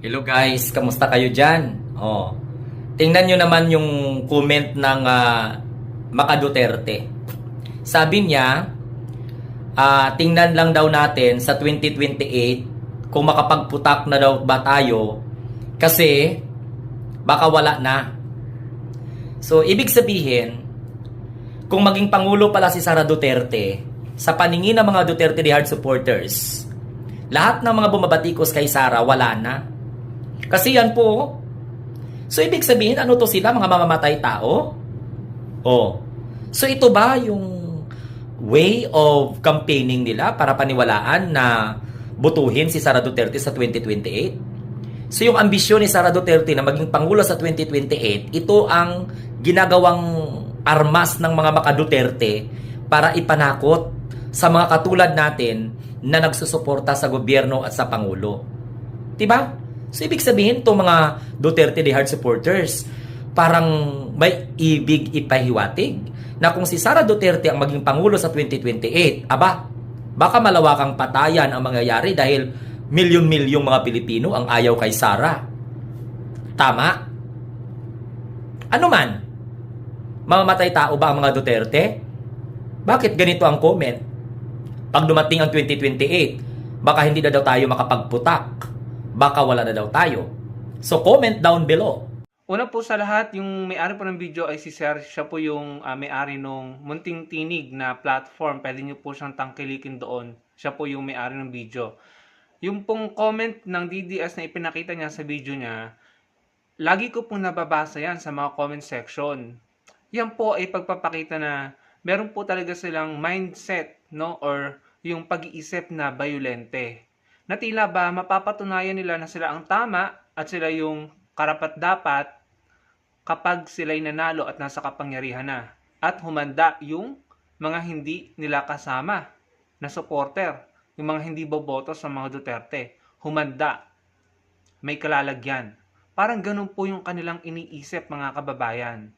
Hello guys, kamusta kayo dyan? Tingnan nyo naman yung comment ng Maka Duterte. Sabi niya, tingnan lang daw natin sa 2028 kung makapagputak na daw ba tayo kasi baka wala na. So, ibig sabihin, kung maging Pangulo pala si Sara Duterte, sa paningin ng mga Duterte Hard supporters, lahat ng mga bumabatikos kay Sara, wala na. Kasi yan po. So, ibig sabihin, ano to sila? Mga mamamatay tao? So, ito ba yung way of campaigning nila para paniwalaan na butuhin si Sara Duterte sa 2028? So, yung ambisyon ni Sara Duterte na maging Pangulo sa 2028, ito ang ginagawang armas ng mga Maka Duterte para ipanakot sa mga katulad natin na nagsusuporta sa gobyerno at sa Pangulo. Diba? So, ibig sabihin, itong mga Duterte Hard supporters, parang may ibig ipahiwatig na kung si Sara Duterte ang maging Pangulo sa 2028, baka malawakang patayan ang mangyayari dahil milyon-milyong mga Pilipino ang ayaw kay Sara. Tama? Ano man? Mamamatay tao ba ang mga Duterte? Bakit ganito ang comment? Pag dumating ang 2028, baka hindi na daw tayo makapagputak. Baka wala na daw tayo. So comment down below. Una po sa lahat, yung may-ari po ng video ay si Sir. Siya po yung may-ari ng Munting Tinig na platform. Pwede nyo po siyang tangkilikin doon. Siya po yung may-ari ng video. Yung pong comment ng DDS na ipinakita niya sa video niya, lagi ko pong nababasa yan sa mga comment section. Yan po ay pagpapakita na meron po talaga silang mindset, no, or yung pag-iisip na bayolente. Na tila ba mapapatunayan nila na sila ang tama at sila yung karapat-dapat kapag sila'y nanalo at nasa kapangyarihan na. At humanda yung mga hindi nila kasama na supporter, yung mga hindi boboto sa mga Duterte. Humanda, may kalalagyan. Parang ganun po yung kanilang iniisip, mga kababayan.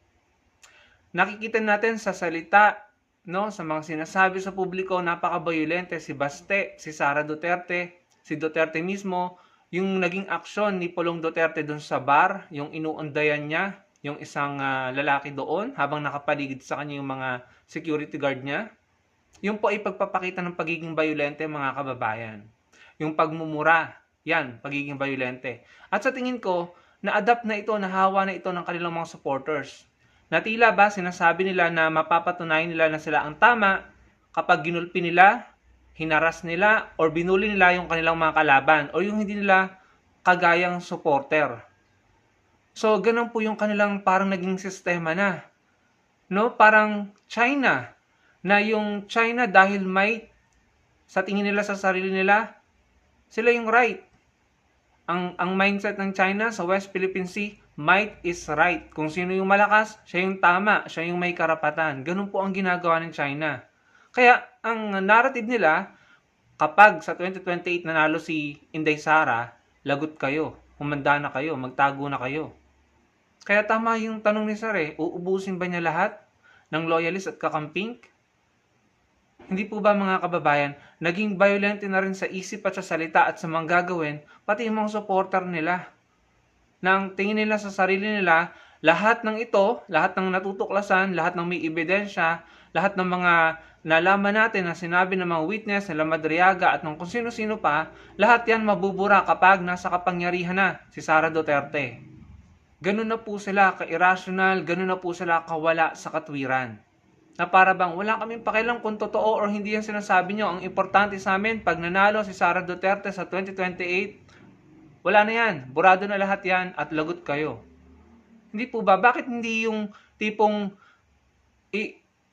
Nakikita natin sa salita, no, sa mga sinasabi sa publiko, napaka-violente si Baste, si Sara Duterte, si Duterte mismo, yung naging aksyon ni Pulong Duterte doon sa bar, yung inuundayan niya, yung isang lalaki doon habang nakapaligid sa kanya yung mga security guard niya. Yung po ay pagpapakita ng pagiging violente, mga kababayan. Yung pagmumura, yan, pagiging violente. At sa tingin ko, na-adapt na ito, nahawa na ito ng kanilang mga supporters. Na tila ba sinasabi nila na mapapatunayan nila na sila ang tama kapag ginulpi nila, hinaras nila, or binuli nila yung kanilang mga kalaban, o yung hindi nila kagayang supporter. So, ganun po yung kanilang parang naging sistema na. No? Parang China, na yung China dahil might, sa tingin nila sa sarili nila, sila yung right. Ang mindset ng China sa West Philippine Sea, might is right. Kung sino yung malakas, siya yung tama, siya yung may karapatan. Ganun po ang ginagawa ng China. Kaya, ang narrative nila, kapag sa 2028 nanalo si Inday Sara, lagot kayo, humanda na kayo, magtago na kayo. Kaya tama yung tanong ni Sir, uubusin ba niya lahat ng loyalist at kakamping? Hindi po ba, mga kababayan, naging violent na rin sa isip at sa salita at sa mga gagawin, pati yung mga supporter nila. Nang tingin nila sa sarili nila, lahat ng ito, lahat ng natutuklasan, lahat ng may ebidensya, lahat ng mga nalaman natin na sinabi ng mga witness, nila Madriaga at ng kung sino-sino pa, lahat yan mabubura kapag nasa kapangyarihan na si Sara Duterte. Ganun na po sila ka-irrational, ganun na po sila kawala sa katwiran. Na para bang wala kaming pakialam kung totoo or hindi yung sinasabi nyo. Ang importante sa amin, pag nanalo si Sara Duterte sa 2028, wala na yan. Burado na lahat yan at lagot kayo. Hindi po ba? Bakit hindi yung tipong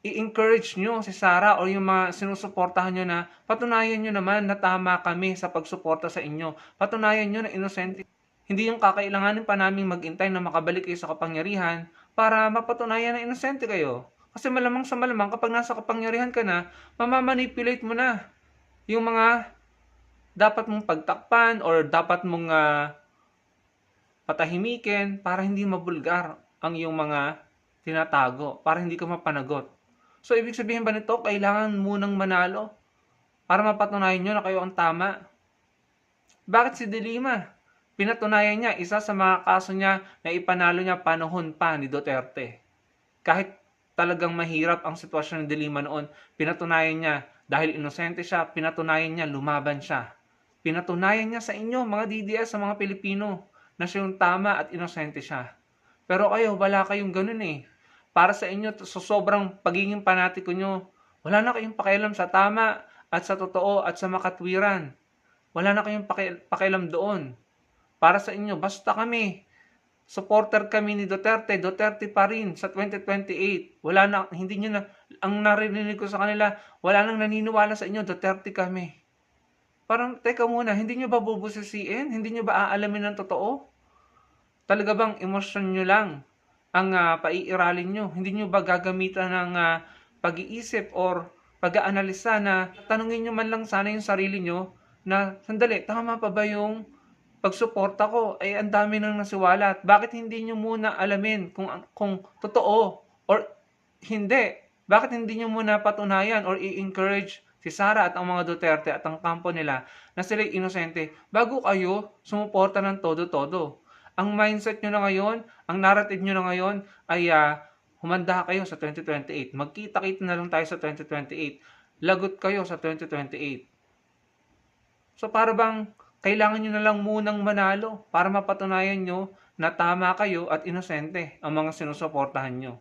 i-encourage nyo si Sara o yung mga sinusuportahan nyo na patunayan nyo naman na tama kami sa pagsuporta sa inyo. Patunayan nyo na inosente. Hindi yung kakailanganin pa naming mag-intay na makabalik kayo sa kapangyarihan para mapatunayan na inosente kayo. Kasi malamang sa malamang kapag nasa kapangyarihan ka na, mamamanipulate mo na yung mga dapat mong pagtakpan or dapat mong patahimikin para hindi mabulgar ang iyong mga tinatago, para hindi ka mapanagot. So, ibig sabihin ba nito, kailangan munang manalo para mapatunayan nyo na kayo ang tama? Bakit si De Lima? Pinatunayan niya, isa sa mga kaso niya na ipanalo niya panahon pa ni Duterte. Kahit talagang mahirap ang sitwasyon ng Dilima noon, pinatunayan niya dahil inosente siya, pinatunayan niya lumaban siya. Pinatunayan niya sa inyo, mga DDS, sa mga Pilipino, na siya yung tama at inosente siya. Pero kayo, wala kayong ganun eh. Para sa inyo, sa sobrang pagiging panatiko nyo, wala na kayong pakialam sa tama at sa totoo at sa makatwiran. Wala na kayong pakialam doon. Para sa inyo, basta kami. Supporter kami ni Duterte, Duterte pa rin sa 2028. Wala na, hindi nyo na, ang narinig ko sa kanila, wala nang naniniwala sa inyo, Duterte kami. Parang, teka muna, hindi nyo ba bubusisiin? Hindi nyo ba aalamin ng totoo? Talaga bang emosyon nyo lang ang paiiralin nyo? Hindi nyo ba gagamitan ng pag-iisip or pag-aanalisa na tanungin nyo man lang sana yung sarili nyo na, sandali, tama pa ba yung pagsuporta ko? Ay, ang dami nang nasiwalat. Bakit hindi nyo muna alamin kung totoo or hindi? Bakit hindi nyo muna patunayan or i-encourage si Sara at ang mga Duterte at ang kampo nila na sila'y inosente bago kayo sumuporta ng todo-todo? Ang mindset nyo na ngayon, ang narrative nyo na ngayon ay humanda kayo sa 2028. Magkita-kita na lang tayo sa 2028. Lagot kayo sa 2028. So para bang kailangan nyo na lang munang manalo para mapatunayan nyo na tama kayo at inosente ang mga sinusuportahan nyo.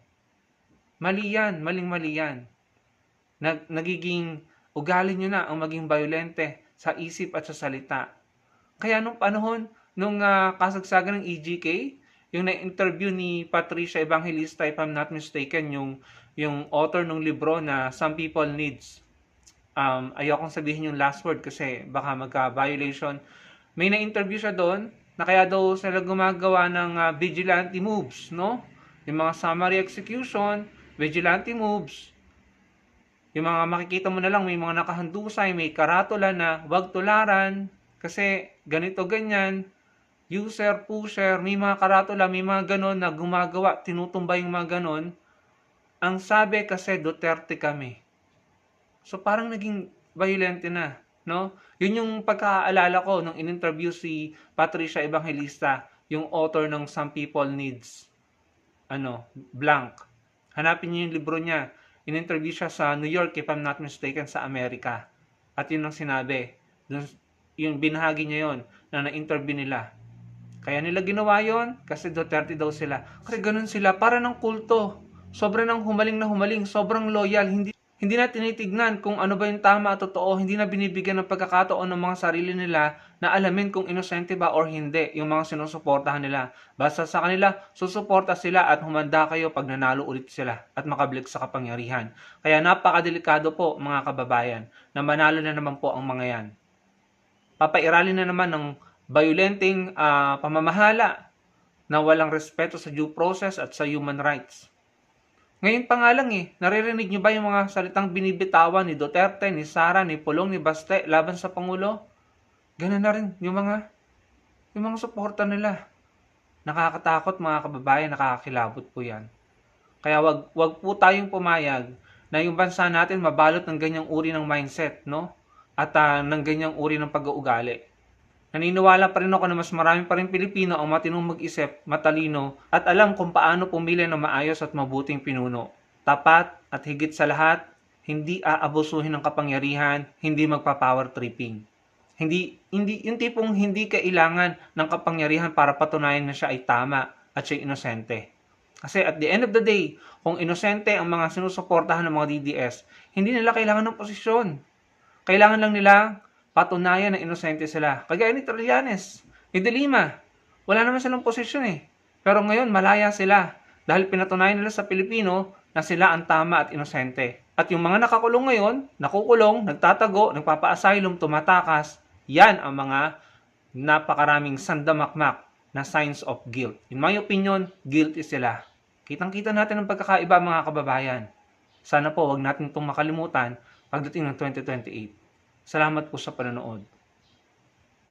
Mali yan, maling-mali yan. Nagiging ugali nyo na ang maging violente sa isip at sa salita. Kaya nung panahon, nung kasagsagan ng EGK, yung na-interview ni Patricia Evangelista, if I'm not mistaken, yung author ng libro na Some People Needs. Ayokong sabihin yung last word kasi baka magka-violation. May na-interview siya doon na kaya daw sila gumagawa ng vigilante moves, no? Yung mga summary execution, vigilante moves. Yung mga makikita mo na lang, may mga nakahandusay, may karatula na wag tularan kasi ganito ganyan. User, pusher, may mga karatula, may mga ganon na gumagawa, tinutumba yung mga ganon. Ang sabi kasi Duterte kami. So parang naging violente na, no? Yun yung pagkaalala ko nung in-interview si Patricia Evangelista, yung author ng Some People Needs blank. Hanapin niyo yung libro niya. In-interview siya sa New York, if I'm not mistaken, sa Amerika. At yun ang sinabi. Yung binahagi niya yun na na-interview nila. Kaya nila ginawa yon kasi Duterte daw sila. Kasi ganun sila, para ng kulto. Sobrang nang humaling na humaling, sobrang loyal. Hindi na tinitignan kung ano ba yung tama at totoo. Hindi na binibigyan ng pagkakataon ng mga sarili nila na alamin kung inosente ba or hindi yung mga sinusuportahan nila. Basta sa kanila, susuporta sila at humanda kayo pag nanalo ulit sila at makabalik sa kapangyarihan. Kaya napakadelikado po mga kababayan na manalo na naman po ang mga yan. Papairalin na naman ng violenteng pamamahala na walang respeto sa due process at sa human rights. Ngayon pa nga lang naririnig nyo ba yung mga salitang binibitawan ni Duterte, ni Sara, ni Pulong, ni Baste laban sa Pangulo? Ganun na rin yung mga suporta nila. Nakakatakot mga kababayan, nakakakilabot po yan. Kaya wag po tayong pumayag na yung bansa natin mabalot ng ganyang uri ng mindset, no? At ng ganyang uri ng pag-uugali. Naniniwala pa rin ako na mas marami pa rin Pilipino ang matinong mag-isip, matalino, at alam kung paano pumili ng maayos at mabuting pinuno. Tapat at higit sa lahat, hindi aabusuhin ng kapangyarihan, hindi magpa-power tripping. Hindi yung tipong hindi kailangan ng kapangyarihan para patunayan na siya ay tama at siya ay inosente. Kasi at the end of the day, kung inosente ang mga sinusuportahan ng mga DDS, hindi nila kailangan ng posisyon. Kailangan lang nila patunayan na inosente sila. Kagaya ni Trillanes, ni De Lima, wala naman silang posisyon Pero ngayon, malaya sila dahil pinatunayan nila sa Pilipino na sila ang tama at inosente. At yung mga nakakulong ngayon, nakukulong, nagtatago, nagpapa-asylum, tumatakas, yan ang mga napakaraming sandamakmak na signs of guilt. In my opinion, guilty sila. Kitang-kita natin ang pagkakaiba mga kababayan. Sana po wag natin itong makalimutan pagdating ng 2028. Salamat po sa panonood.